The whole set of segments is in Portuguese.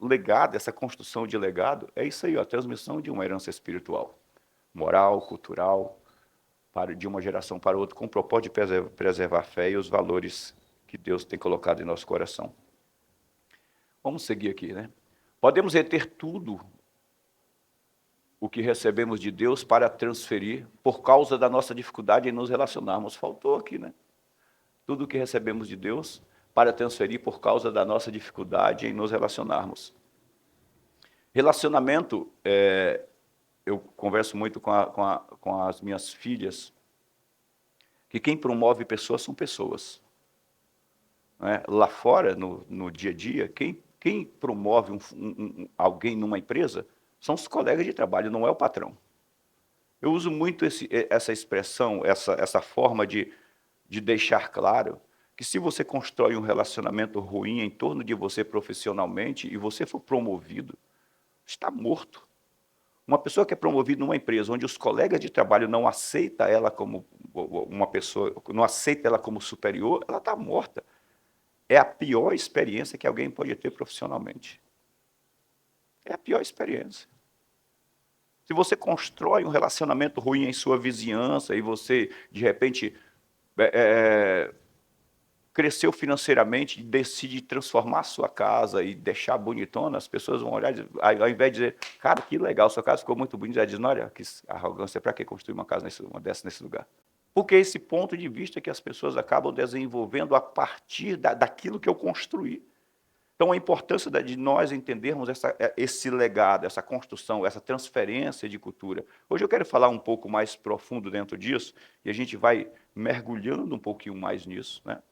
legado, essa construção de legado, é isso aí, ó, a transmissão de uma herança espiritual, moral, cultural, de uma geração para outra, com o propósito de preservar a fé e os valores que Deus tem colocado em nosso coração. Vamos seguir aqui, né? Podemos reter tudo o que recebemos de Deus para transferir por causa da nossa dificuldade em nos relacionarmos. Faltou aqui, né? Tudo o que recebemos de Deus para transferir por causa da nossa dificuldade em nos relacionarmos. Relacionamento, eu converso muito com as minhas filhas, que quem promove pessoas são pessoas. Né? Lá fora, no dia a dia, quem promove alguém numa empresa são os colegas de trabalho, não é o patrão. Eu uso muito essa expressão, essa forma de deixar claro que se você constrói um relacionamento ruim em torno de você profissionalmente e você for promovido, está morto. Uma pessoa que é promovida numa empresa onde os colegas de trabalho não aceitam ela como uma pessoa, não aceitam ela como superior, ela está morta. É a pior experiência que alguém pode ter profissionalmente. É a pior experiência. Se você constrói um relacionamento ruim em sua vizinhança e você, de repente, cresceu financeiramente e decide transformar a sua casa e deixar bonitona, as pessoas vão olhar, ao invés de dizer, cara, que legal, sua casa ficou muito bonita, eles dizem, olha, que arrogância, para que construir uma casa uma dessa nesse lugar? Porque é esse ponto de vista que as pessoas acabam desenvolvendo a partir daquilo que eu construí. Então, a importância de nós entendermos esse legado, essa construção, essa transferência de cultura. Hoje eu quero falar um pouco mais profundo dentro disso, e a gente vai mergulhando um pouquinho mais nisso, né?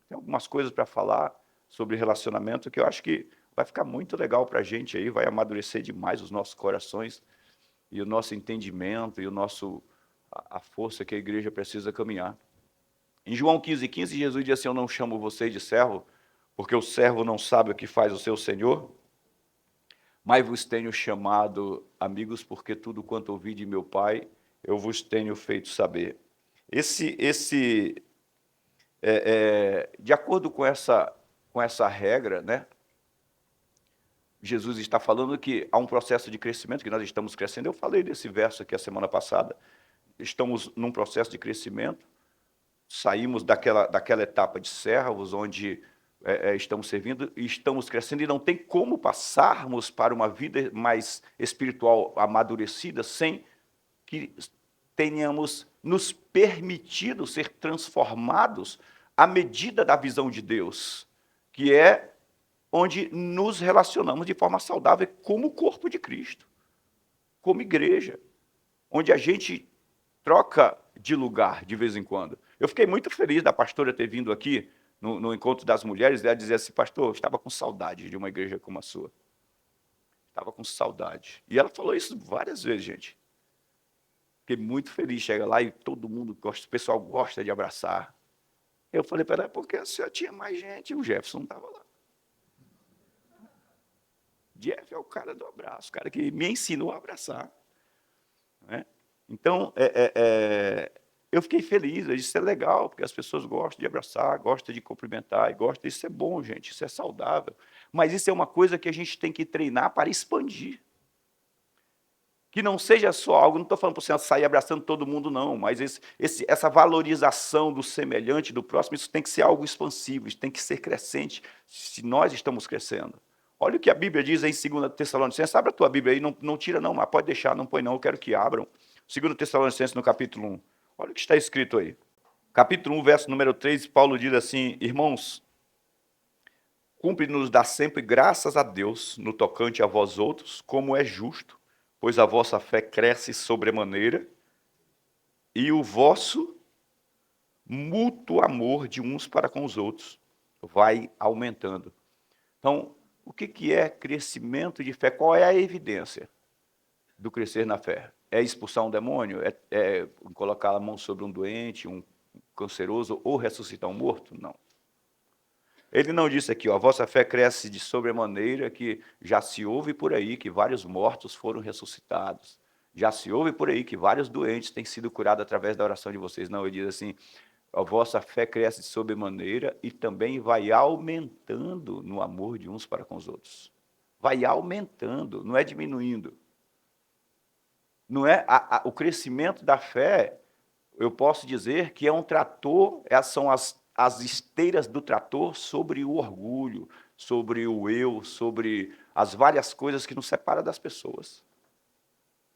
Tem algumas coisas para falar sobre relacionamento que eu acho que vai ficar muito legal para a gente aí, vai amadurecer demais os nossos corações e o nosso entendimento e a força que a igreja precisa caminhar. Em João 15,15, Jesus diz assim, eu não chamo vocês de servo, porque o servo não sabe o que faz o seu senhor, mas vos tenho chamado amigos, porque tudo quanto ouvi de meu Pai, eu vos tenho feito saber. De acordo com essa regra, né, Jesus está falando que há um processo de crescimento, que nós estamos crescendo. Eu falei desse verso aqui a semana passada. Estamos num processo de crescimento, saímos daquela etapa de servos, onde estamos servindo e estamos crescendo, e não tem como passarmos para uma vida mais espiritual amadurecida sem que tenhamos nos permitido ser transformados à medida da visão de Deus, que é onde nos relacionamos de forma saudável como corpo de Cristo, como igreja, onde a gente troca de lugar de vez em quando. Eu fiquei muito feliz da pastora ter vindo aqui no encontro das mulheres, e ela dizia assim, pastor, eu estava com saudade de uma igreja como a sua. Estava com saudade. E ela falou isso várias vezes, gente. Fiquei muito feliz, chega lá e todo mundo gosta, o pessoal gosta de abraçar. Eu falei para ela, porque a senhora tinha mais gente, o Jefferson não estava lá. Jeff é o cara do abraço, o cara que me ensinou a abraçar. Né? Então, eu fiquei feliz, isso é legal, porque as pessoas gostam de abraçar, gostam de cumprimentar, e gostam, isso é bom, gente, isso é saudável. Mas isso é uma coisa que a gente tem que treinar para expandir. Que não seja só algo, não estou falando para você sair abraçando todo mundo, não, mas essa valorização do semelhante, do próximo, isso tem que ser algo expansivo, isso tem que ser crescente, se nós estamos crescendo. Olha o que a Bíblia diz em 2 Tessalonicenses, abre a tua Bíblia aí, não tira não, mas pode deixar, não põe não, eu quero que abram. 2 Tessalonicenses no capítulo 1, olha o que está escrito aí. Capítulo 1, verso número 3, Paulo diz assim, irmãos, cumpre-nos dar sempre graças a Deus no tocante a vós outros, como é justo, pois a vossa fé cresce sobremaneira, e o vosso mútuo amor de uns para com os outros vai aumentando. Então, o que é crescimento de fé? Qual é a evidência do crescer na fé? É expulsar um demônio? É colocar a mão sobre um doente, um canceroso, ou ressuscitar um morto? Não. Ele não disse aqui, ó, a vossa fé cresce de sobremaneira, que já se ouve por aí que vários mortos foram ressuscitados. Já se ouve por aí que vários doentes têm sido curados através da oração de vocês. Não, ele diz assim, a vossa fé cresce de sobremaneira e também vai aumentando no amor de uns para com os outros. vai aumentando, não é diminuindo. Não é o crescimento da fé, eu posso dizer que é um trator, são as esteiras do trator sobre o orgulho, sobre o eu, sobre as várias coisas que nos separam das pessoas.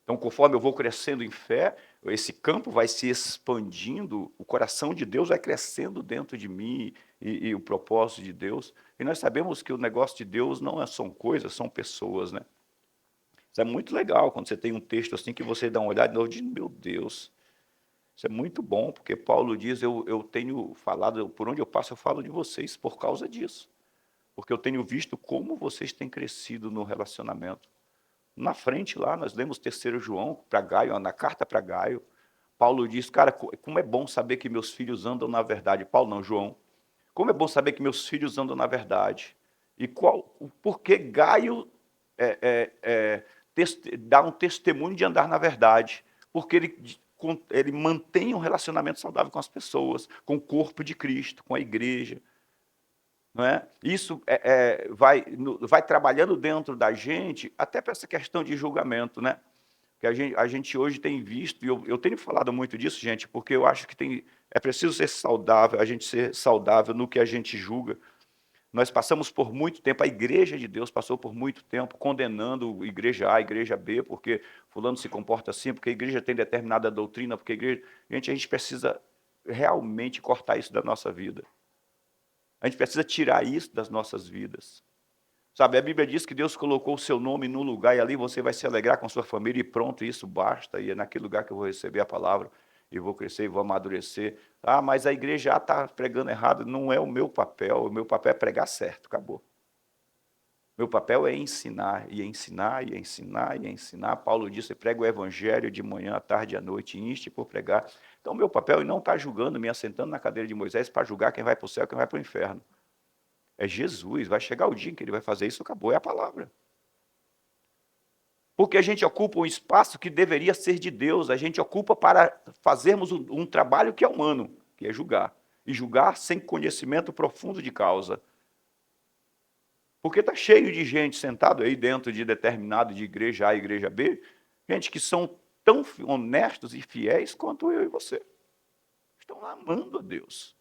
Então, conforme eu vou crescendo em fé, esse campo vai se expandindo, o coração de Deus vai crescendo dentro de mim e o propósito de Deus. E nós sabemos que o negócio de Deus não são coisas, são pessoas, né? Isso é muito legal quando você tem um texto assim que você dá uma olhada e novo diz, meu Deus, isso é muito bom, porque Paulo diz, eu tenho falado, por onde eu passo eu falo de vocês por causa disso. Porque eu tenho visto como vocês têm crescido no relacionamento. Na frente lá, nós lemos 3 João para Gaio, na carta para Gaio, Paulo diz, cara, como é bom saber que meus filhos andam na verdade. Paulo não, João. Como é bom saber que meus filhos andam na verdade. E por que Gaio dá um testemunho de andar na verdade? Porque ele mantém um relacionamento saudável com as pessoas, com o corpo de Cristo, com a igreja. Não é? Isso vai trabalhando dentro da gente, até para essa questão de julgamento, né? Que a gente hoje tem visto, e eu tenho falado muito disso, gente, porque eu acho que é preciso ser saudável, a gente ser saudável no que a gente julga. Nós passamos por muito tempo, a igreja de Deus passou por muito tempo condenando igreja A, igreja B, porque fulano se comporta assim, porque a igreja tem determinada doutrina, porque a igreja... Gente, a gente precisa realmente cortar isso da nossa vida. A gente precisa tirar isso das nossas vidas. Sabe, a Bíblia diz que Deus colocou o seu nome no lugar e ali você vai se alegrar com a sua família e pronto, isso basta. E é naquele lugar que eu vou receber a palavra e vou crescer e vou amadurecer. Ah, mas a igreja já está pregando errado. Não é o meu papel é pregar certo, acabou. Meu papel é ensinar, e ensinar, e ensinar, e ensinar. Paulo disse, prega o evangelho de manhã, à tarde e à noite, inste por pregar. Então, meu papel é não estar julgando, me assentando na cadeira de Moisés para julgar quem vai para o céu e quem vai para o inferno. É Jesus, vai chegar o dia em que ele vai fazer isso, acabou, é a palavra. Porque a gente ocupa um espaço que deveria ser de Deus, a gente ocupa para fazermos um trabalho que é humano, que é julgar. E julgar sem conhecimento profundo de causa. Porque está cheio de gente sentado aí dentro de determinado de igreja A e igreja B, gente que são tão honestos e fiéis quanto eu e você. Estão amando a Deus.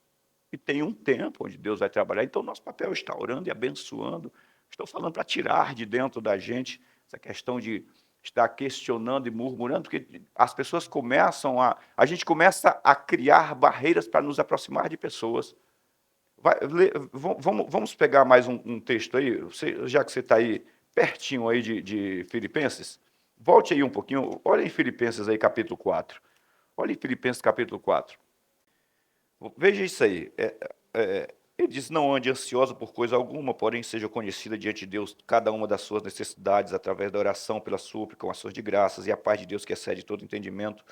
E tem um tempo onde Deus vai trabalhar, então nosso papel está orando e abençoando. Estou falando para tirar de dentro da gente essa questão de estar questionando e murmurando, porque as pessoas começam a gente começa a criar barreiras para nos aproximar de pessoas. Vamos pegar mais um texto aí, já que você está aí pertinho aí de Filipenses, volte aí um pouquinho, olha em Filipenses aí capítulo 4. Olha em Filipenses capítulo 4. Veja isso aí. Ele diz, não ande ansioso por coisa alguma, porém seja conhecida diante de Deus cada uma das suas necessidades, através da oração, pela súplica, com ações de graças, e a paz de Deus que excede todo entendimento,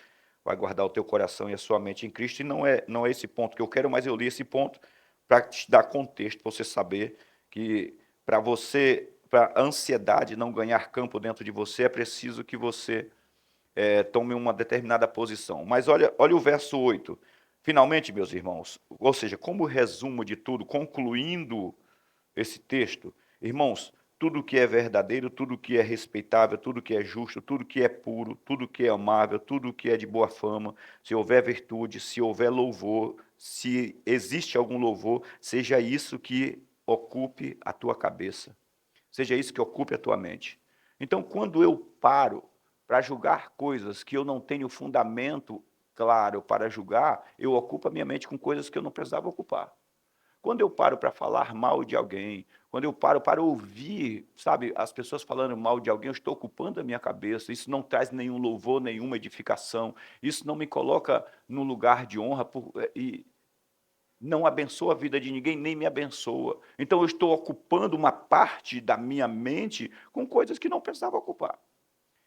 vai guardar o teu coração e a sua mente em Cristo. E não é esse ponto que eu quero, mas eu li esse ponto para te dar contexto, para você saber que para a ansiedade não ganhar campo dentro de você, é preciso que você tome uma determinada posição. Mas olha o verso 8. Finalmente, meus irmãos, ou seja, como resumo de tudo, concluindo esse texto, irmãos, tudo que é verdadeiro, tudo que é respeitável, tudo que é justo, tudo que é puro, tudo que é amável, tudo que é de boa fama, se houver virtude, se houver louvor, se existe algum louvor, seja isso que ocupe a tua cabeça, seja isso que ocupe a tua mente. Então, quando eu paro para julgar coisas que eu não tenho fundamento claro para julgar, eu ocupo a minha mente com coisas que eu não precisava ocupar. Quando eu paro para falar mal de alguém, quando eu paro para ouvir, sabe, as pessoas falando mal de alguém, eu estou ocupando a minha cabeça, isso não traz nenhum louvor, nenhuma edificação, isso não me coloca num lugar de honra e não abençoa a vida de ninguém, nem me abençoa. Então eu estou ocupando uma parte da minha mente com coisas que não precisava ocupar.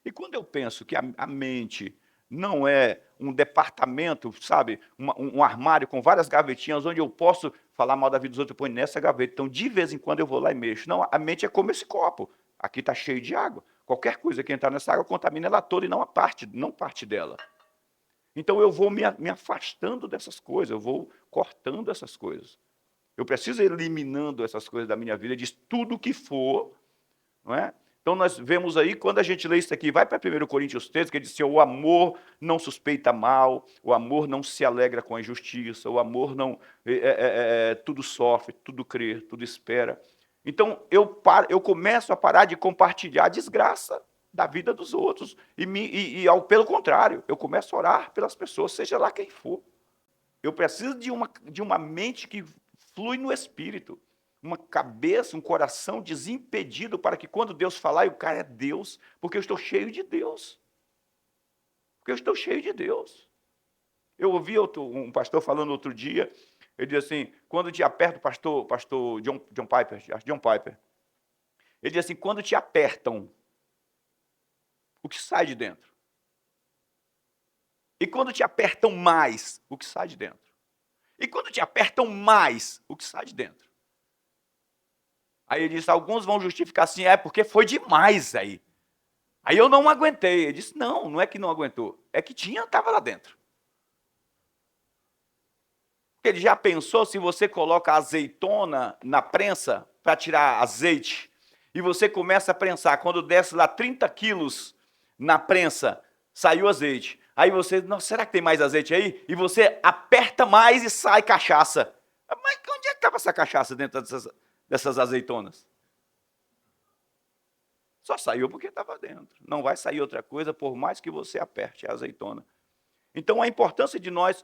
E quando eu penso que a mente não é um departamento, sabe, um armário com várias gavetinhas onde eu posso falar mal da vida dos outros, eu ponho nessa gaveta. Então, de vez em quando eu vou lá e mexo. Não, a mente é como esse copo. Aqui está cheio de água. Qualquer coisa que entrar nessa água contamina ela toda e não parte dela. Então, eu vou me afastando dessas coisas, eu vou cortando essas coisas. Eu preciso ir eliminando essas coisas da minha vida, de tudo que for, não é? Então nós vemos aí, quando a gente lê isso aqui, vai para 1 Coríntios 13, que diz assim, o amor não suspeita mal, o amor não se alegra com a injustiça, o amor não tudo sofre, tudo crê, tudo espera. Então eu começo a parar de compartilhar a desgraça da vida dos outros, pelo contrário, eu começo a orar pelas pessoas, seja lá quem for. Eu preciso de uma mente que flui no Espírito, uma cabeça, um coração desimpedido para que quando Deus falar, o cara é Deus, porque eu estou cheio de Deus. Porque eu estou cheio de Deus. Eu ouvi um pastor falando outro dia, ele diz assim, quando te aperta, pastor John Piper, ele diz assim, quando te apertam, o que sai de dentro? E quando te apertam mais, o que sai de dentro? E quando te apertam mais, o que sai de dentro? Aí ele disse, alguns vão justificar assim, porque foi demais aí. Aí eu não aguentei. Ele disse, não é que não aguentou, é que estava lá dentro. Porque ele já pensou, se você coloca azeitona na prensa para tirar azeite, e você começa a prensar, quando desce lá 30 quilos na prensa, saiu azeite. Aí você, não, será que tem mais azeite aí? E você aperta mais e sai cachaça. Mas onde é que estava essa cachaça dentro dessas azeitonas? Só saiu porque estava dentro. Não vai sair outra coisa, por mais que você aperte a azeitona. Então, a importância de nós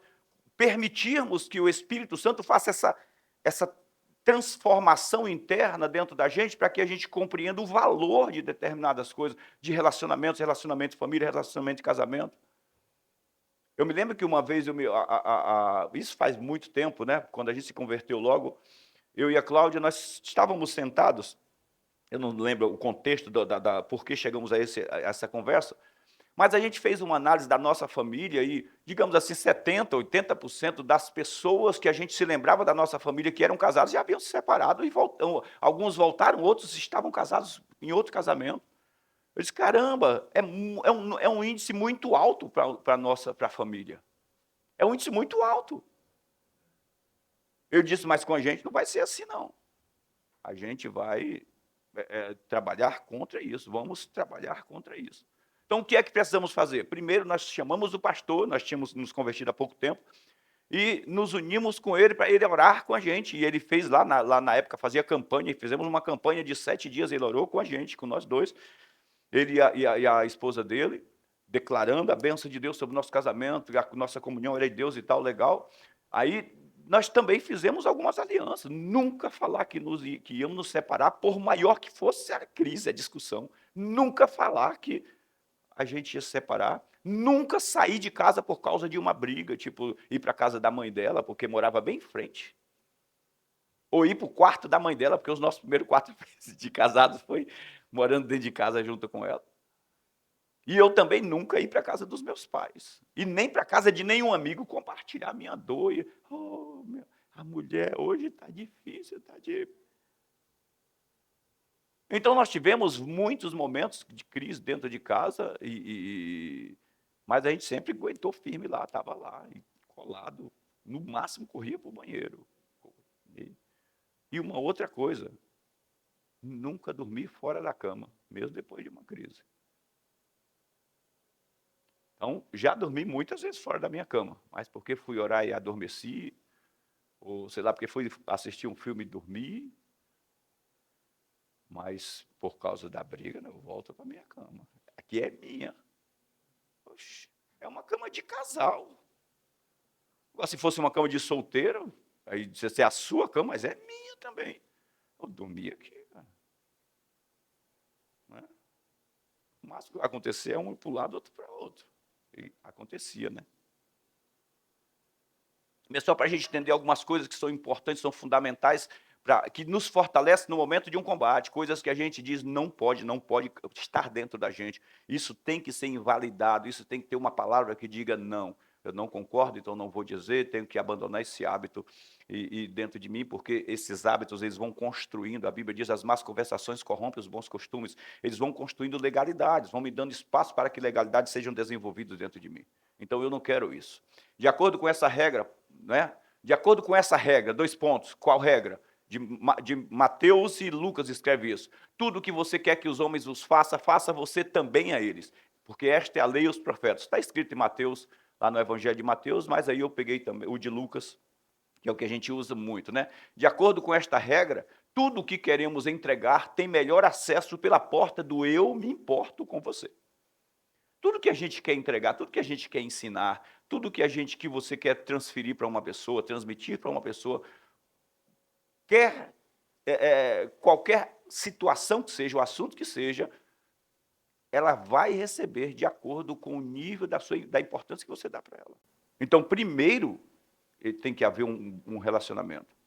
permitirmos que o Espírito Santo faça essa transformação interna dentro da gente, para que a gente compreenda o valor de determinadas coisas, de relacionamento de família, relacionamento de casamento. Eu me lembro que uma vez, isso faz muito tempo, né? Quando a gente se converteu logo, eu e a Cláudia, nós estávamos sentados, eu não lembro o contexto por que chegamos a essa conversa, mas a gente fez uma análise da nossa família e, digamos assim, 70%, 80% das pessoas que a gente se lembrava da nossa família que eram casados já haviam se separado, alguns voltaram, outros estavam casados em outro casamento. Eu disse, caramba, é um índice muito alto para a família. É um índice muito alto. Eu disse, mas com a gente não vai ser assim, não. A gente vai trabalhar contra isso, vamos trabalhar contra isso. Então, o que é que precisamos fazer? Primeiro, nós chamamos o pastor, nós tínhamos nos convertido há pouco tempo, e nos unimos com ele para ele orar com a gente. E ele fez lá na época, fazia campanha, e fizemos uma campanha de 7 dias, ele orou com a gente, com nós dois, ele e a esposa dele, declarando a bênção de Deus sobre o nosso casamento, a nossa comunhão era de Deus e tal, legal. Aí, nós também fizemos algumas alianças, nunca falar que íamos nos separar, por maior que fosse a crise, a discussão, nunca falar que a gente ia se separar, nunca sair de casa por causa de uma briga, tipo, ir para a casa da mãe dela, porque morava bem em frente, ou ir para o quarto da mãe dela, porque os nossos primeiros 4 meses de casados foi morando dentro de casa junto com ela. E eu também nunca ir para a casa dos meus pais, e nem para a casa de nenhum amigo compartilhar a minha dor. A mulher hoje está difícil, está difícil. Então, nós tivemos muitos momentos de crise dentro de casa, mas a gente sempre aguentou firme lá, estava lá, colado, no máximo corria para o banheiro. E uma outra coisa, nunca dormi fora da cama, mesmo depois de uma crise. Então, já dormi muitas vezes fora da minha cama, mas porque fui orar e adormeci, ou sei lá, porque fui assistir um filme e dormi, mas por causa da briga, eu volto para a minha cama. Aqui é minha. Oxe, é uma cama de casal. Agora, se fosse uma cama de solteiro, aí você é a sua cama, mas é minha também. Eu dormi aqui. Né? O máximo que vai acontecer é um ir para um lado, outro para o outro. E acontecia, né? Mas só para a gente entender algumas coisas que são importantes, são fundamentais, que nos fortalece no momento de um combate, coisas que a gente diz não pode estar dentro da gente. Isso tem que ser invalidado, isso tem que ter uma palavra que diga não. Eu não concordo, então não vou dizer, tenho que abandonar esse hábito dentro de mim, porque esses hábitos eles vão construindo, a Bíblia diz, as más conversações corrompem os bons costumes, eles vão construindo legalidades, vão me dando espaço para que legalidades sejam desenvolvidas dentro de mim. Então eu não quero isso. De acordo com essa regra, né? De acordo com essa regra, 2 pontos, qual regra? De Mateus e Lucas escreve isso. Tudo que você quer que os homens os façam, faça você também a eles. Porque esta é a lei e os profetas. Está escrito em Mateus, lá no Evangelho de Mateus, mas aí eu peguei também o de Lucas, que é o que a gente usa muito, né? De acordo com esta regra, tudo o que queremos entregar tem melhor acesso pela porta do eu me importo com você. Tudo que a gente quer entregar, tudo que a gente quer ensinar, tudo que você quer transferir para uma pessoa, transmitir para uma pessoa, qualquer situação que seja, o assunto que seja, ela vai receber de acordo com o nível da importância que você dá para ela. Então, primeiro, tem que haver um relacionamento.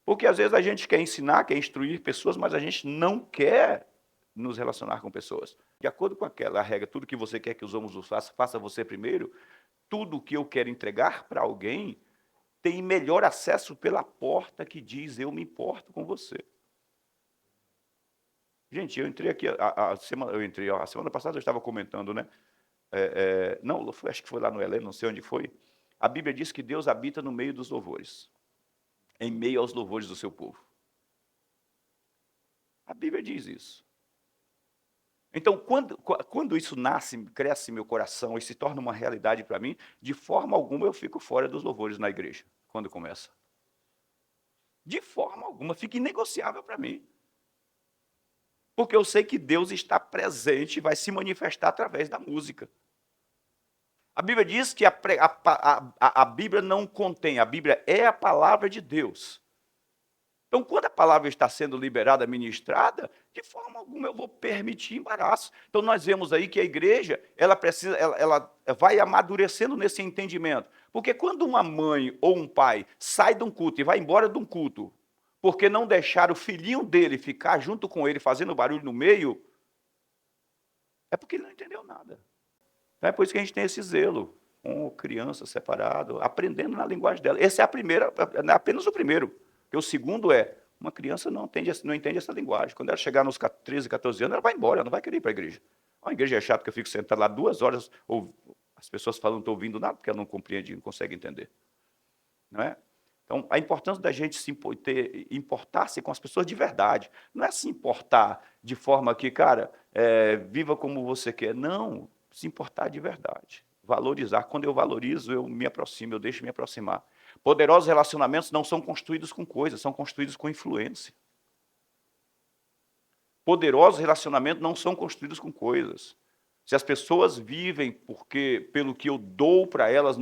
Porque às vezes a gente quer ensinar, quer instruir pessoas, mas a gente não quer nos relacionar com pessoas. De acordo com aquela regra, tudo que você quer que os homens façam, faça você primeiro, tudo que eu quero entregar para alguém tem melhor acesso pela porta que diz eu me importo com você. Gente, eu entrei aqui, a semana passada eu estava comentando, né? Não, acho que foi lá no Heleno, não sei onde foi. A Bíblia diz que Deus habita no meio dos louvores, em meio aos louvores do seu povo. A Bíblia diz isso. Então, quando isso nasce, cresce em meu coração e se torna uma realidade para mim, de forma alguma eu fico fora dos louvores na igreja, quando começa. De forma alguma, fica inegociável para mim. Porque eu sei que Deus está presente e vai se manifestar através da música. A Bíblia diz que a Bíblia não contém, a Bíblia é a palavra de Deus. Então, quando a palavra está sendo liberada, ministrada, de forma alguma eu vou permitir embaraço. Então, nós vemos aí que a igreja, ela vai amadurecendo nesse entendimento. Porque quando uma mãe ou um pai sai de um culto e vai embora de um culto, porque não deixaram o filhinho dele ficar junto com ele, fazendo barulho no meio, é porque ele não entendeu nada. Então, é por isso que a gente tem esse zelo, com criança separado, aprendendo na linguagem dela. Esse é apenas o primeiro. Porque o segundo uma criança não entende essa linguagem. Quando ela chegar nos 13, 14 anos, ela vai embora, ela não vai querer ir para a igreja. A igreja é chata porque eu fico sentado lá 2 horas, as pessoas falam, não estou ouvindo nada, porque ela não compreende, não consegue entender. Não é? Então, a importância da gente importar-se com as pessoas de verdade. Não é se importar de forma que, cara, viva como você quer. Não, se importar de verdade. Valorizar. Quando eu valorizo, eu me aproximo, eu deixo me aproximar. Poderosos relacionamentos não são construídos com coisas, são construídos com influência. Poderosos relacionamentos não são construídos com coisas. Se as pessoas vivem pelo que eu dou para elas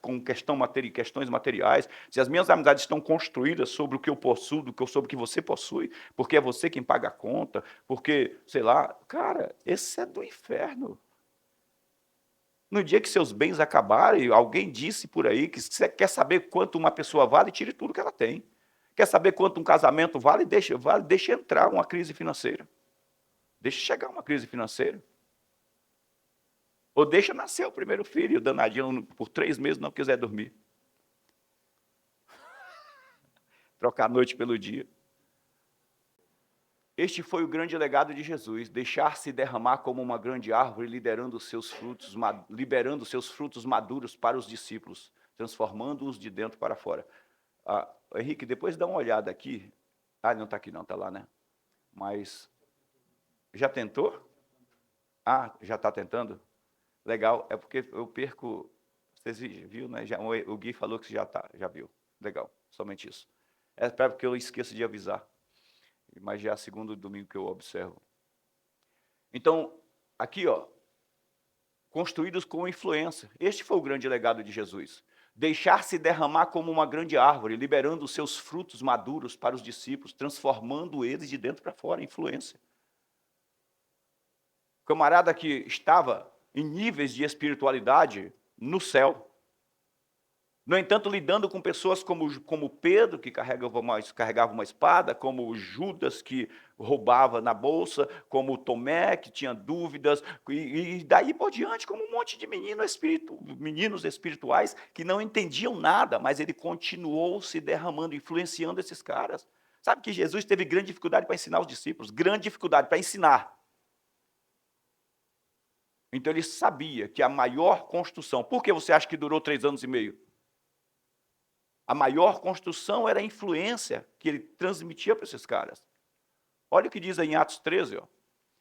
com questões materiais, se as minhas amizades estão construídas sobre o que eu possuo, sobre o que você possui, porque é você quem paga a conta, porque, sei lá, cara, esse é do inferno. No dia que seus bens acabarem, alguém disse por aí que você quer saber quanto uma pessoa vale, tire tudo que ela tem. Quer saber quanto um casamento vale, deixa entrar uma crise financeira. Deixa chegar uma crise financeira. Ou deixa nascer o primeiro filho, o danadinho por 3 meses não quiser dormir. Trocar a noite pelo dia. Este foi o grande legado de Jesus, deixar-se derramar como uma grande árvore, liberando seus frutos maduros para os discípulos, transformando-os de dentro para fora. Henrique, depois dá uma olhada aqui. Ah, não está aqui não, está lá, né? Mas, já tentou? Ah, já está tentando? Legal, é porque eu perco, vocês viram, né? O Gui falou que já viu. Legal, somente isso. É porque eu esqueço de avisar. Mas já é o segundo domingo que eu observo. Então, aqui, construídos com influência. Este foi o grande legado de Jesus. Deixar-se derramar como uma grande árvore, liberando os seus frutos maduros para os discípulos, transformando eles de dentro para fora, influência. O camarada que estava em níveis de espiritualidade no céu. No entanto, lidando com pessoas como Pedro, que carregava uma espada, como Judas, que roubava na bolsa, como Tomé, que tinha dúvidas, e daí por diante, como um monte de meninos espirituais que não entendiam nada, mas ele continuou se derramando, influenciando esses caras. Sabe que Jesus teve grande dificuldade para ensinar os discípulos, grande dificuldade para ensinar. Então ele sabia que a maior construção... Por que você acha que durou 3 anos e meio? A maior construção era a influência que ele transmitia para esses caras. Olha o que diz aí em Atos 13, ó.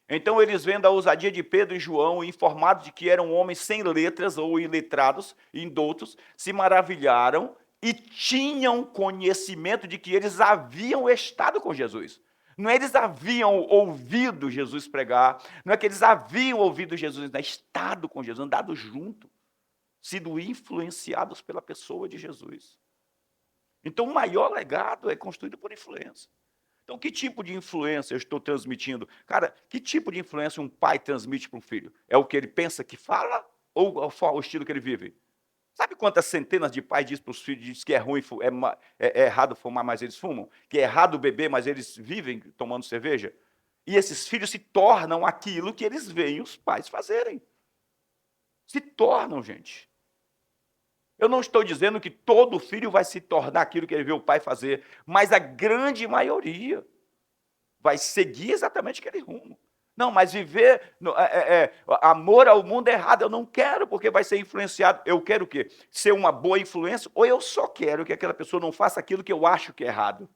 Então eles, vendo a ousadia de Pedro e João, informados de que eram homens sem letras ou iletrados, indoutos, se maravilharam e tinham conhecimento de que eles haviam estado com Jesus. Não é eles haviam ouvido Jesus pregar, não é que eles haviam ouvido Jesus, mas estado com Jesus, andado junto, sido influenciados pela pessoa de Jesus. Então o maior legado é construído por influência. Então, que tipo de influência eu estou transmitindo? Cara, que tipo de influência um pai transmite para um filho? É o que ele pensa que fala ou o estilo que ele vive? Sabe quantas centenas de pais diz para os filhos diz que é ruim, é errado fumar, mas eles fumam? Que é errado beber, mas eles vivem tomando cerveja? E esses filhos se tornam aquilo que eles veem os pais fazerem. Se tornam, gente. Eu não estou dizendo que todo filho vai se tornar aquilo que ele vê o pai fazer, mas a grande maioria vai seguir exatamente aquele rumo. Não, mas viver amor ao mundo é errado, eu não quero, porque vai ser influenciado. Eu quero o quê? Ser uma boa influência, ou eu só quero que aquela pessoa não faça aquilo que eu acho que é errado.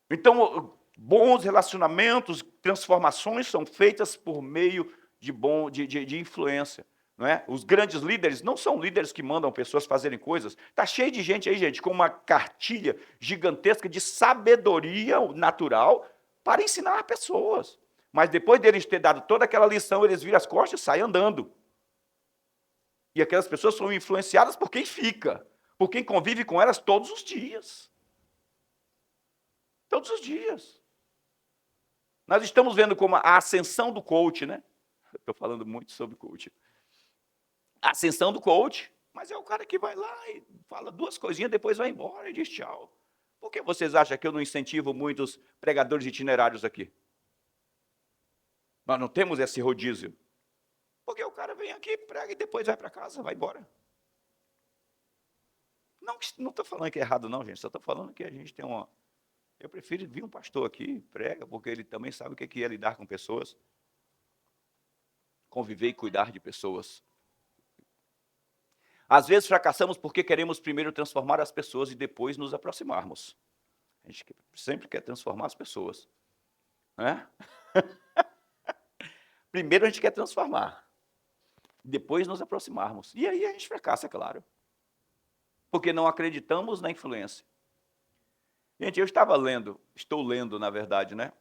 Então, bons relacionamentos, transformações são feitas por meio de influência. Não é? Os grandes líderes não são líderes que mandam pessoas fazerem coisas. Está cheio de gente aí, gente, com uma cartilha gigantesca de sabedoria natural para ensinar pessoas. Mas depois deles ter dado toda aquela lição, eles viram as costas e saem andando. E aquelas pessoas são influenciadas por quem fica, por quem convive com elas todos os dias. Todos os dias. Nós estamos vendo como a ascensão do coach, né? Estou falando muito sobre coach. A ascensão do coach, mas é o cara que vai lá e fala duas coisinhas, depois vai embora e diz tchau. Por que vocês acham que eu não incentivo muitos pregadores itinerários aqui? Nós não temos esse rodízio. Porque o cara vem aqui, prega e depois vai para casa, vai embora. Não estou falando que é errado não, gente, só estou falando que a gente tem uma... Eu prefiro vir um pastor aqui, prega, porque ele também sabe o que é lidar com pessoas, conviver e cuidar de pessoas. Às vezes fracassamos porque queremos primeiro transformar as pessoas e depois nos aproximarmos. A gente sempre quer transformar as pessoas. Né? Primeiro a gente quer transformar, depois nos aproximarmos. E aí a gente fracassa, é claro. Porque não acreditamos na influência. Gente, eu estou lendo, na verdade, né?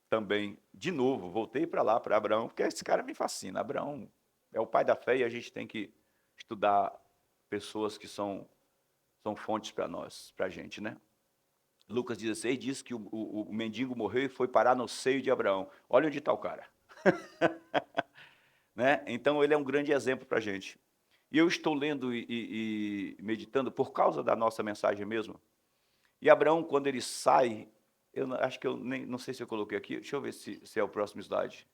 Também, de novo, voltei para lá, para Abraão, porque esse cara me fascina. Abraão é o pai da fé e a gente tem que estudar pessoas que são fontes para nós, para a gente, né? Lucas 16 diz que o mendigo morreu e foi parar no seio de Abraão. Olha onde está o cara. Né? Então, ele é um grande exemplo para a gente. E eu estou lendo e meditando por causa da nossa mensagem mesmo. E Abraão, quando ele sai, eu acho que eu não sei se eu coloquei aqui, deixa eu ver se é o próximo slide.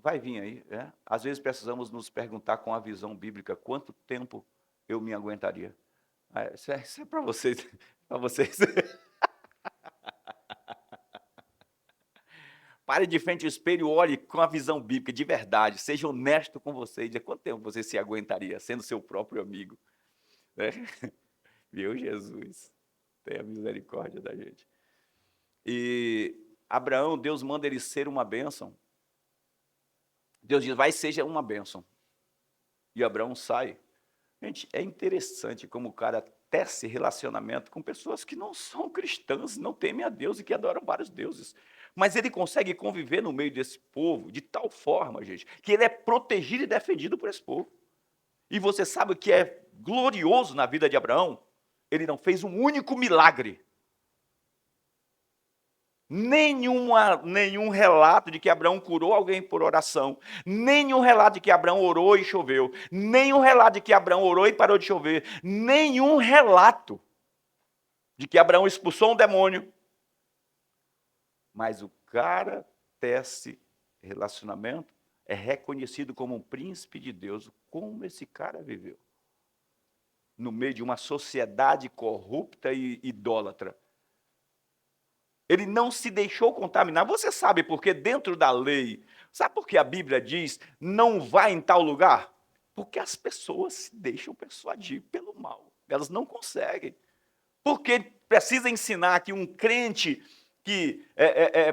Vai vir aí. Né? Às vezes precisamos nos perguntar com a visão bíblica, quanto tempo eu me aguentaria? Isso é para vocês. Para vocês. Pare de frente ao espelho, olhe com a visão bíblica, de verdade, seja honesto com você, e diga quanto tempo você se aguentaria, sendo seu próprio amigo. Né? Meu Jesus, tenha misericórdia da gente. E Abraão, Deus manda ele ser uma bênção. Deus diz, vai, seja uma bênção. E Abraão sai. Gente, é interessante como o cara tece relacionamento com pessoas que não são cristãs, não temem a Deus e que adoram vários deuses. Mas ele consegue conviver no meio desse povo de tal forma, gente, que ele é protegido e defendido por esse povo. E você sabe o que é glorioso na vida de Abraão? Ele não fez um único milagre. Nenhum relato de que Abraão curou alguém por oração, nenhum relato de que Abraão orou e choveu, nenhum relato de que Abraão orou e parou de chover, nenhum relato de que Abraão expulsou um demônio. Mas o cara tece relacionamento, é reconhecido como um príncipe de Deus. Como esse cara viveu? No meio de uma sociedade corrupta e idólatra. Ele não se deixou contaminar. Você sabe porque dentro da lei, sabe por que a Bíblia diz, não vá em tal lugar? Porque as pessoas se deixam persuadir pelo mal. Elas não conseguem. Porque precisa ensinar que um crente que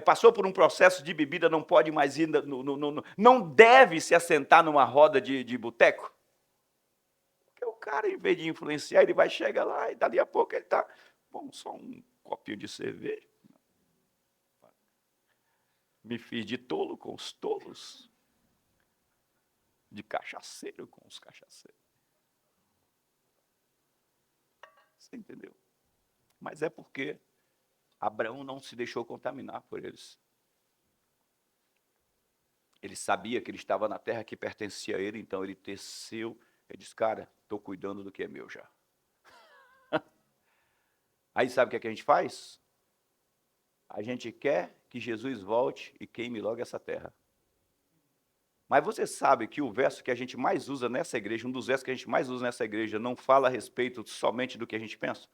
passou por um processo de bebida não pode mais ir, não deve se assentar numa roda de boteco. Porque o cara, em vez de influenciar, ele vai chegar lá e dali a pouco ele está, bom, só um copinho de cerveja. Me fiz de tolo com os tolos, de cachaceiro com os cachaceiros. Você entendeu? Mas é porque Abraão não se deixou contaminar por eles. Ele sabia que ele estava na terra que pertencia a ele, então ele teceu, ele disse, cara, estou cuidando do que é meu já. Aí sabe o que a gente faz? A gente quer que Jesus volte e queime logo essa terra. Mas você sabe que o verso que a gente mais usa nessa igreja, um dos versos que a gente mais usa nessa igreja, não fala a respeito somente do que a gente pensa?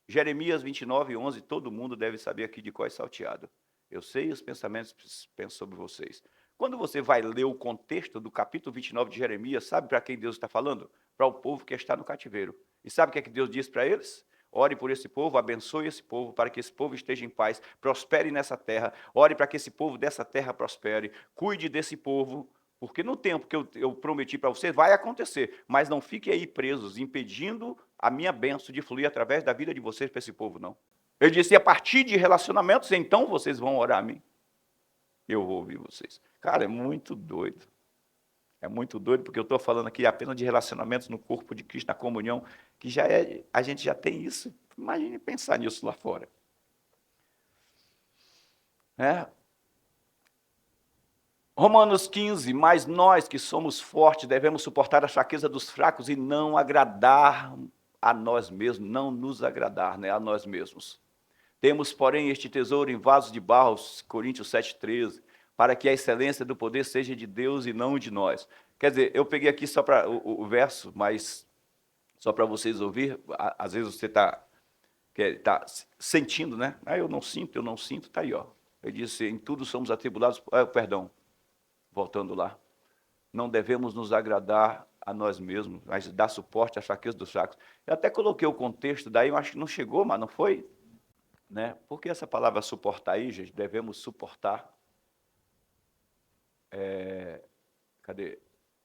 Jeremias 29:11, todo mundo deve saber aqui de cor salteado. Eu sei os pensamentos que penso sobre vocês. Quando você vai ler o contexto do capítulo 29 de Jeremias, sabe para quem Deus está falando? Para o povo que está no cativeiro. E sabe o que é que Deus diz para eles? Ore por esse povo, abençoe esse povo, para que esse povo esteja em paz, prospere nessa terra, ore para que esse povo dessa terra prospere, cuide desse povo, porque no tempo que eu prometi para vocês, vai acontecer, mas não fiquem aí presos, impedindo a minha bênção de fluir através da vida de vocês para esse povo, não. Ele disse, a partir de relacionamentos, então vocês vão orar a mim. Eu vou ouvir vocês. Cara, é muito doido. É muito doido, porque eu estou falando aqui apenas de relacionamentos no corpo de Cristo, na comunhão, que já a gente já tem isso. Imagine pensar nisso lá fora. Romanos 15, mas nós que somos fortes devemos suportar a fraqueza dos fracos e não agradar a nós mesmos, não nos agradar, a nós mesmos. Temos, porém, este tesouro em vasos de barro, Coríntios 7,13, para que a excelência do poder seja de Deus e não de nós. Quer dizer, eu peguei aqui só para o verso, mas só para vocês ouvir, às vezes você está sentindo, né? Eu não sinto, está aí, ó. Ele disse, em tudo somos atribulados, perdão, voltando lá, não devemos nos agradar a nós mesmos, mas dar suporte à fraqueza dos fracos. Eu até coloquei o contexto, daí eu acho que não chegou, mas não foi? Por que essa palavra suportar aí, gente? Devemos suportar. Cadê?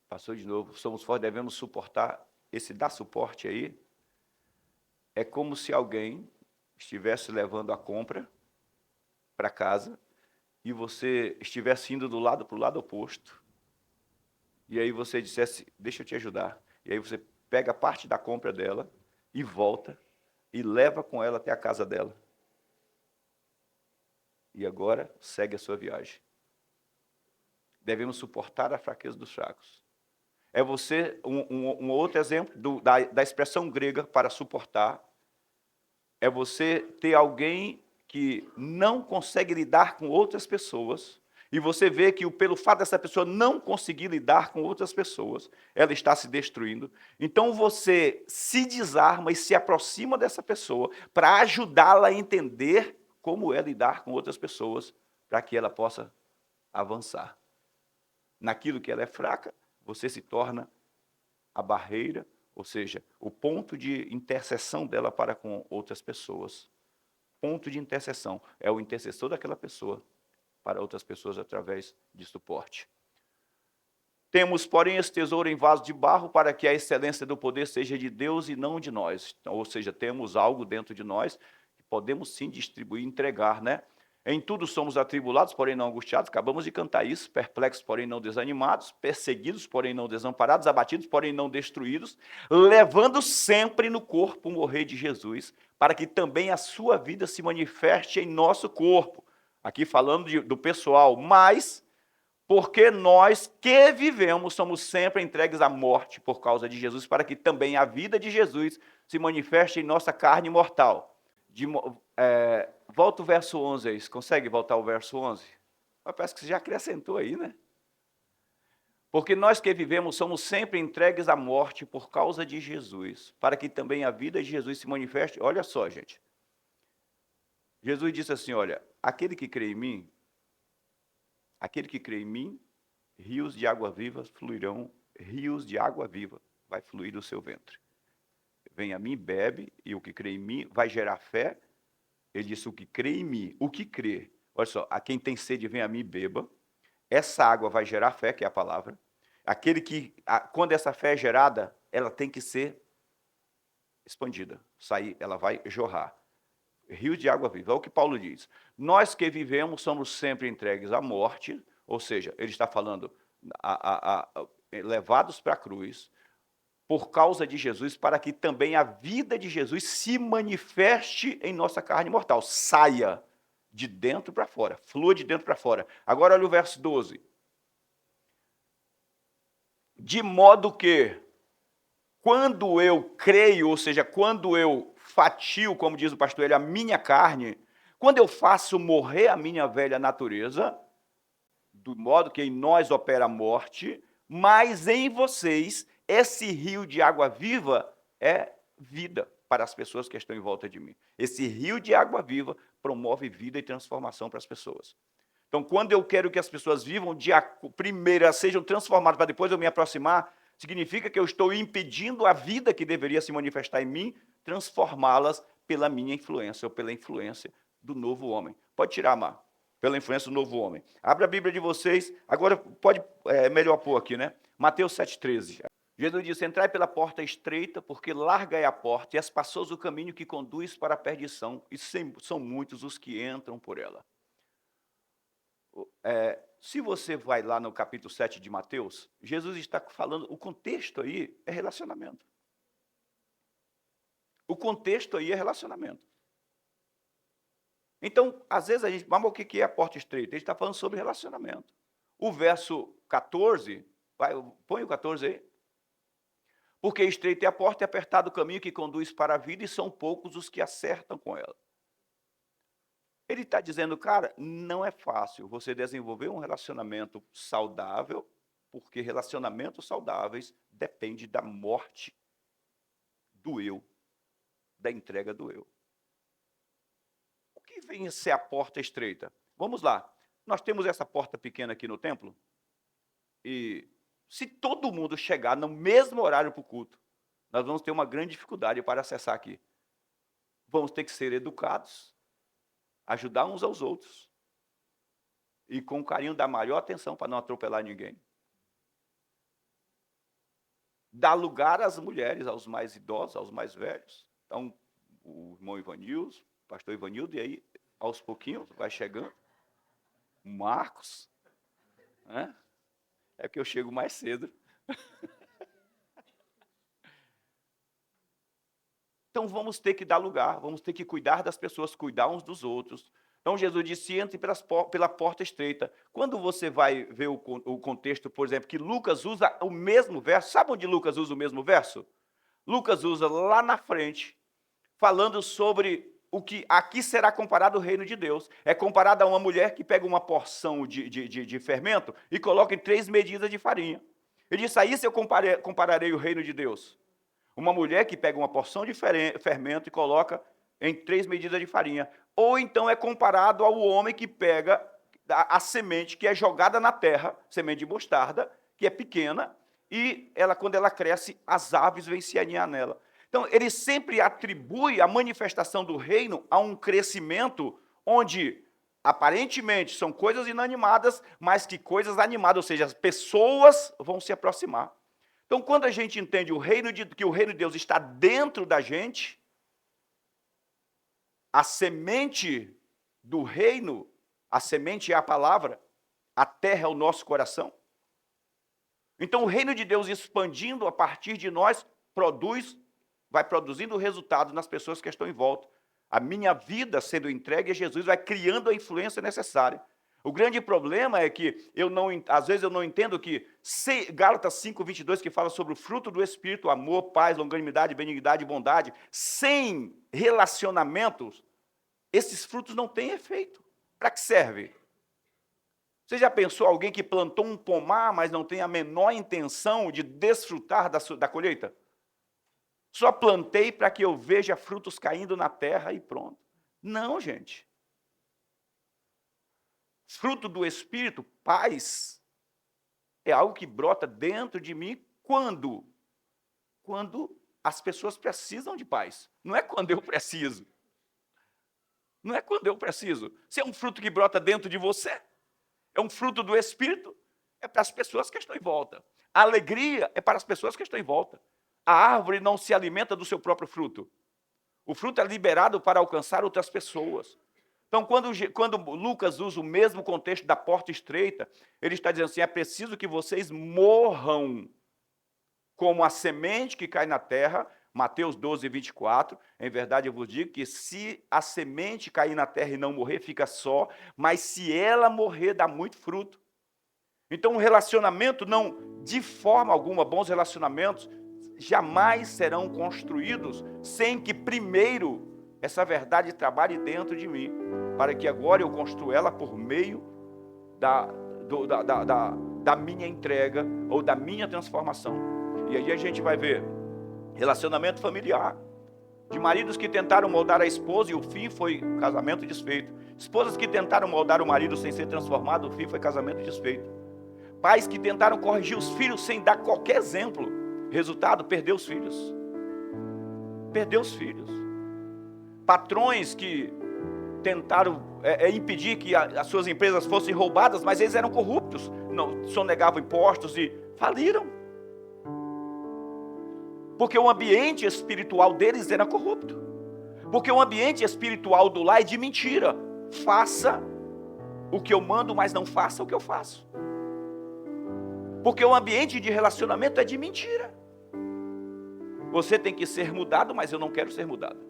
Passou de novo. Somos fortes, devemos suportar. Esse dar suporte aí é como se alguém estivesse levando a compra para casa e você estivesse indo para o lado oposto. E aí você dissesse, deixa eu te ajudar. E aí você pega parte da compra dela e volta e leva com ela até a casa dela. E agora segue a sua viagem. Devemos suportar a fraqueza dos fracos. É você, um outro exemplo da expressão grega para suportar, é você ter alguém que não consegue lidar com outras pessoas, e você vê que pelo fato dessa pessoa não conseguir lidar com outras pessoas, ela está se destruindo. Então você se desarma e se aproxima dessa pessoa para ajudá-la a entender como é lidar com outras pessoas, para que ela possa avançar. Naquilo que ela é fraca, você se torna a barreira, ou seja, o ponto de interseção dela para com outras pessoas. Ponto de interseção. É o intercessor daquela pessoa para outras pessoas através de suporte. Temos, porém, esse tesouro em vaso de barro para que a excelência do poder seja de Deus e não de nós. Então, ou seja, temos algo dentro de nós que podemos sim distribuir e entregar, Em tudo somos atribulados, porém não angustiados. Acabamos de cantar isso. Perplexos, porém não desanimados. Perseguidos, porém não desamparados. Abatidos, porém não destruídos. Levando sempre no corpo o morrer de Jesus, para que também a sua vida se manifeste em nosso corpo. Aqui falando do pessoal, mas porque nós que vivemos somos sempre entregues à morte por causa de Jesus, para que também a vida de Jesus se manifeste em nossa carne mortal. Volta o verso 11 aí, você consegue voltar o verso 11? Parece que você já acrescentou aí, Porque nós que vivemos somos sempre entregues à morte por causa de Jesus, para que também a vida de Jesus se manifeste. Olha só, gente. Jesus disse assim, olha, aquele que crê em mim, rios de água viva fluirão rios de água viva vai fluir do seu ventre. Vem a mim, bebe, e o que crê em mim vai gerar fé. Ele disse, o que crê em mim, o que crê. Olha só, a quem tem sede, vem a mim, beba. Essa água vai gerar fé, que é a palavra. Aquele que, quando essa fé é gerada, ela tem que ser expandida, sair, ela vai jorrar. Rio de água viva, é o que Paulo diz. Nós que vivemos somos sempre entregues à morte, ou seja, ele está falando, levados para a cruz, por causa de Jesus, para que também a vida de Jesus se manifeste em nossa carne mortal, saia de dentro para fora, flua de dentro para fora. Agora olha o verso 12. De modo que, quando eu creio, ou seja, quando eu fatio, como diz o pastor ele, a minha carne, quando eu faço morrer a minha velha natureza, do modo que em nós opera a morte, mas em vocês, esse rio de água viva é vida para as pessoas que estão em volta de mim. Esse rio de água viva promove vida e transformação para as pessoas. Então, quando eu quero que as pessoas vivam, primeiro sejam transformadas para depois eu me aproximar, significa que eu estou impedindo a vida que deveria se manifestar em mim, transformá-las pela minha influência, ou pela influência do novo homem. Pode tirar, Mar, pela influência do novo homem. Abra a Bíblia de vocês, agora pode, melhor pôr aqui, né? Mateus 7,13. Jesus disse, entrai pela porta estreita, porque larga é a porta, e é espaçoso o caminho que conduz para a perdição, e são muitos os que entram por ela. Se você vai lá no capítulo 7 de Mateus, Jesus está falando, o contexto aí é relacionamento. O contexto aí é relacionamento. Então, às vezes a gente, mas o que é a porta estreita? Ele está falando sobre relacionamento. O verso 14, põe o 14 aí. Porque estreita é a porta e apertado o caminho que conduz para a vida, e são poucos os que acertam com ela. Ele está dizendo, cara, não é fácil você desenvolver um relacionamento saudável, porque relacionamentos saudáveis dependem da morte do eu, da entrega do eu. O que vem a ser a porta estreita? Vamos lá. Nós temos essa porta pequena aqui no templo, e se todo mundo chegar no mesmo horário para o culto, nós vamos ter uma grande dificuldade para acessar aqui. Vamos ter que ser educados, ajudar uns aos outros, e com carinho dar maior atenção para não atropelar ninguém. Dar lugar às mulheres, aos mais idosos, aos mais velhos. Então, o irmão Ivanildo, o pastor Ivanildo, e aí, aos pouquinhos, vai chegando. Marcos, né? É que eu chego mais cedo. Então, vamos ter que dar lugar, vamos ter que cuidar das pessoas, cuidar uns dos outros. Então, Jesus disse, entre pela porta estreita. Quando você vai ver o contexto, por exemplo, que Lucas usa o mesmo verso, sabe onde Lucas usa o mesmo verso? Lucas usa lá na frente, falando sobre o que aqui será comparado ao reino de Deus. É comparado a uma mulher que pega uma porção de fermento e coloca em 3 medidas de farinha. Ele disse, aí se eu compararei o reino de Deus. Uma mulher que pega uma porção de fermento e coloca em 3 medidas de farinha. Ou então é comparado ao homem que pega a semente que é jogada na terra, semente de mostarda, que é pequena, e quando ela cresce, as aves vêm se aninhar nela. Então, ele sempre atribui a manifestação do reino a um crescimento onde, aparentemente, são coisas inanimadas, mas que coisas animadas, ou seja, as pessoas vão se aproximar. Então, quando a gente entende que o reino de Deus está dentro da gente, a semente do reino, a semente é a palavra, a terra é o nosso coração. Então, o reino de Deus expandindo a partir de nós, vai produzindo resultado nas pessoas que estão em volta. A minha vida sendo entregue a Jesus vai criando a influência necessária. O grande problema é que às vezes eu não entendo que Gálatas 5:22, que fala sobre o fruto do Espírito, amor, paz, longanimidade, benignidade e bondade, sem relacionamentos, esses frutos não têm efeito. Para que serve? Você já pensou alguém que plantou um pomar, mas não tem a menor intenção de desfrutar da colheita? Só plantei para que eu veja frutos caindo na terra e pronto. Não, gente. Fruto do Espírito, paz, é algo que brota dentro de mim Quando? Quando as pessoas precisam de paz. Não é quando eu preciso. Não é quando eu preciso. Se é um fruto que brota dentro de você, é um fruto do Espírito, é para as pessoas que estão em volta. A alegria é para as pessoas que estão em volta. A árvore não se alimenta do seu próprio fruto. O fruto é liberado para alcançar outras pessoas. Então, quando Lucas usa o mesmo contexto da porta estreita, ele está dizendo assim, é preciso que vocês morram como a semente que cai na terra, Mateus 12, 24, em verdade eu vos digo que se a semente cair na terra e não morrer, fica só, mas se ela morrer, dá muito fruto. Então, um relacionamento não, de forma alguma, bons relacionamentos jamais serão construídos sem que primeiro essa verdade trabalhe dentro de mim, para que agora eu construa ela por meio da minha entrega ou da minha transformação. E aí a gente vai ver relacionamento familiar, de maridos que tentaram moldar a esposa e o fim foi casamento desfeito. Esposas que tentaram moldar o marido sem ser transformado, o fim foi casamento desfeito. Pais que tentaram corrigir os filhos sem dar qualquer exemplo. Resultado, perdeu os filhos. Perdeu os filhos. Patrões que tentaram impedir que as suas empresas fossem roubadas, mas eles eram corruptos, não sonegavam impostos e faliram. Porque o ambiente espiritual deles era corrupto. Porque o ambiente espiritual do lar é de mentira. Faça o que eu mando, mas não faça o que eu faço. Porque o ambiente de relacionamento é de mentira. Você tem que ser mudado, mas eu não quero ser mudado.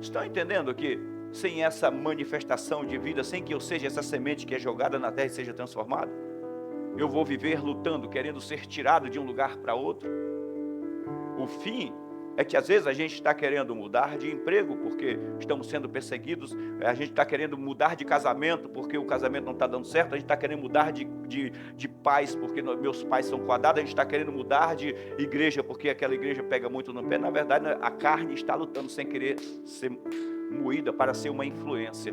Estão entendendo que sem essa manifestação de vida, sem que eu seja essa semente que é jogada na terra e seja transformada, eu vou viver lutando, querendo ser tirado de um lugar para outro? O fim é que às vezes a gente está querendo mudar de emprego porque estamos sendo perseguidos, a gente está querendo mudar de casamento porque o casamento não está dando certo, a gente está querendo mudar de pais porque meus pais são quadrados, a gente está querendo mudar de igreja porque aquela igreja pega muito no pé. Na verdade, a carne está lutando sem querer ser moída para ser uma influência,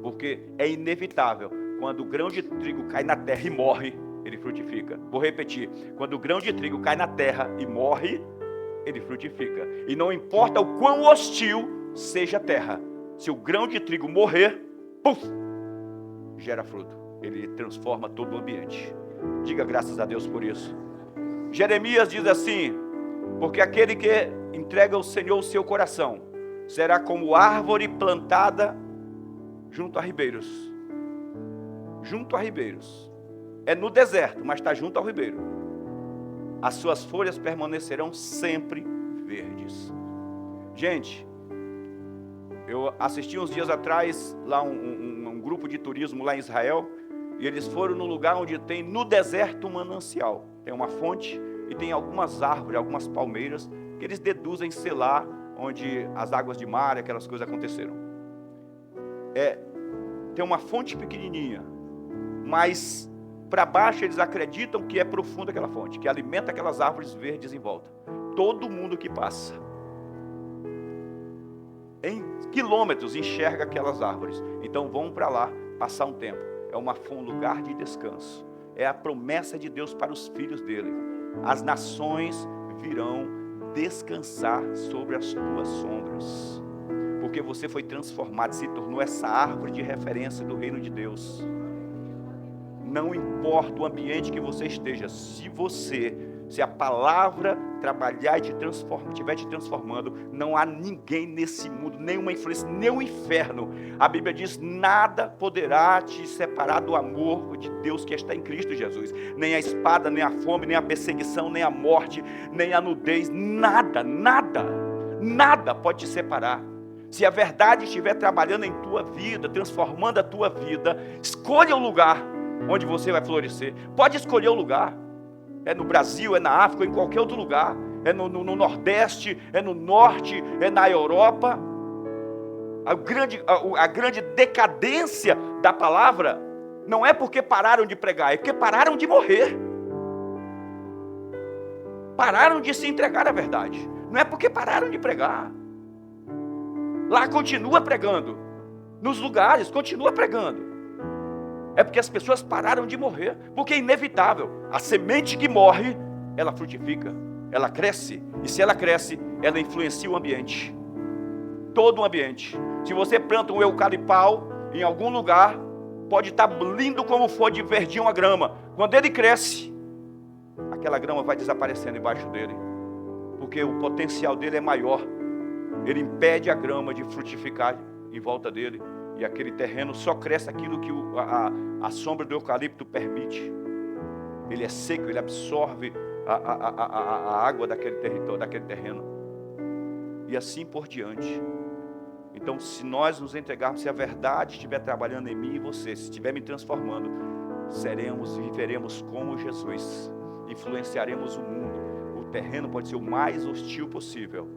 porque é inevitável, quando o grão de trigo cai na terra e morre, ele frutifica. Vou repetir, quando o grão de trigo cai na terra e morre, ele frutifica. E não importa o quão hostil seja a terra, se o grão de trigo morrer, puf, gera fruto. Ele transforma todo o ambiente. Diga graças a Deus por isso. Jeremias diz assim, porque aquele que entrega ao Senhor o seu coração, será como árvore plantada junto a ribeiros. Junto a ribeiros. É no deserto, mas está junto ao ribeiro. As suas folhas permanecerão sempre verdes. Gente, eu assisti uns dias atrás lá um grupo de turismo lá em Israel, e eles foram no lugar onde tem no deserto um manancial. Tem uma fonte e tem algumas árvores, algumas palmeiras, que eles deduzem ser lá onde as águas de mar, aquelas coisas aconteceram. Tem uma fonte pequenininha, mas para baixo eles acreditam que é profunda aquela fonte, que alimenta aquelas árvores verdes em volta. Todo mundo que passa em quilômetros enxerga aquelas árvores. Então vão para lá passar um tempo. É um lugar de descanso. É a promessa de Deus para os filhos dele. As nações virão descansar sobre as tuas sombras, porque você foi transformado, se tornou essa árvore de referência do reino de Deus. Não importa o ambiente que você esteja, se a palavra trabalhar e te transformar, estiver te transformando, não há ninguém nesse mundo, nenhuma influência, nem o inferno. A Bíblia diz, nada poderá te separar do amor de Deus que está em Cristo Jesus. Nem a espada, nem a fome, nem a perseguição, nem a morte, nem a nudez, nada pode te separar. Se a verdade estiver trabalhando em tua vida, transformando a tua vida, escolha o lugar onde você vai florescer. Pode escolher o lugar. É no Brasil, é na África, em qualquer outro lugar. É no Nordeste, é no Norte, é na Europa. A grande decadência da palavra não é porque pararam de pregar, é porque pararam de morrer. Pararam de se entregar à verdade. Não é porque pararam de pregar. Lá continua pregando. Nos lugares, continua pregando. É porque as pessoas pararam de morrer, porque é inevitável. A semente que morre, ela frutifica, ela cresce, e se ela cresce, ela influencia o ambiente, todo o ambiente. Se você planta um eucalipau em algum lugar, pode estar lindo como for de verdinho a grama, quando ele cresce, aquela grama vai desaparecendo embaixo dele, porque o potencial dele é maior, ele impede a grama de frutificar em volta dele, e aquele terreno só cresce aquilo que a sombra do eucalipto permite. Ele é seco, ele absorve a água daquele território, daquele terreno, e assim por diante. Então, se nós nos entregarmos, se a verdade estiver trabalhando em mim e você, se estiver me transformando, seremos e viveremos como Jesus, influenciaremos o mundo. O terreno pode ser o mais hostil possível,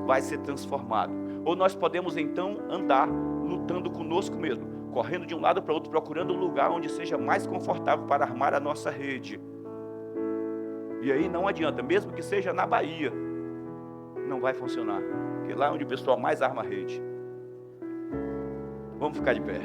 vai ser transformado. Ou nós podemos então andar lutando conosco mesmo, correndo de um lado para outro, procurando um lugar onde seja mais confortável para armar a nossa rede. E aí não adianta, mesmo que seja na Bahia, não vai funcionar, porque lá é onde o pessoal mais arma a rede. Vamos ficar de pé.